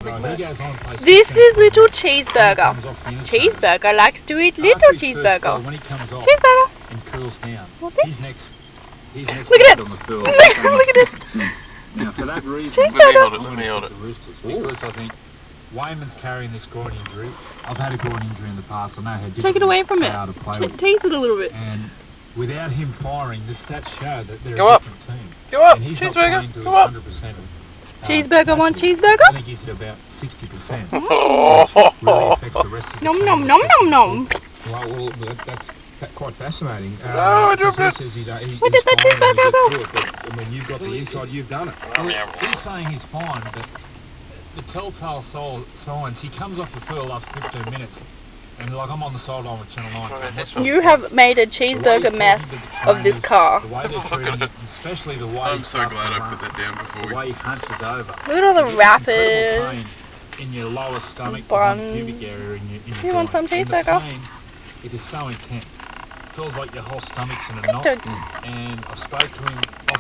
This is little Cheeseburger. Cheeseburger likes to eat little Cheeseburger. Cheeseburger. What's this? Look at it. Look at it. Now, for that reason, Cheeseburger. let me hold it. Because I think Wayman's carrying this groin injury. I've had a groin injury in the past. I know how difficult Take it away from it. to play with. Taste it a little bit. And without him firing, the stats show that they're Go a up. different team. Go up, And he's Cheeseburger, not playing to go up. 100% of Cheeseburger, one capacity. cheeseburger? I think he's at about 60%. Oh. Really affects the rest of the Nom team. nom nom nom nom. Well, that's quite fascinating. No, I because dropped he it. says he's Where did that fine and he's cheeseburger go? through it, but when you've got the inside, you've done it. He's saying he's fine, but the telltale signs, he comes off the field after 15 minutes, and like I'm on the sideline with Channel 9. Right, this so You have made a cheeseburger mess of this car. The way they're treating it, especially the way I'm he so starts glad to I run, put that down before the we... way he hunches over. Look at all the Incredible wrappers. pain in your lower stomach, Bun. behind the pubic area, in your You want groin. some And the cheeseburger? pain, it is so intense. It feels like your whole stomach's in a Good knot. dog. And I've spoke to him off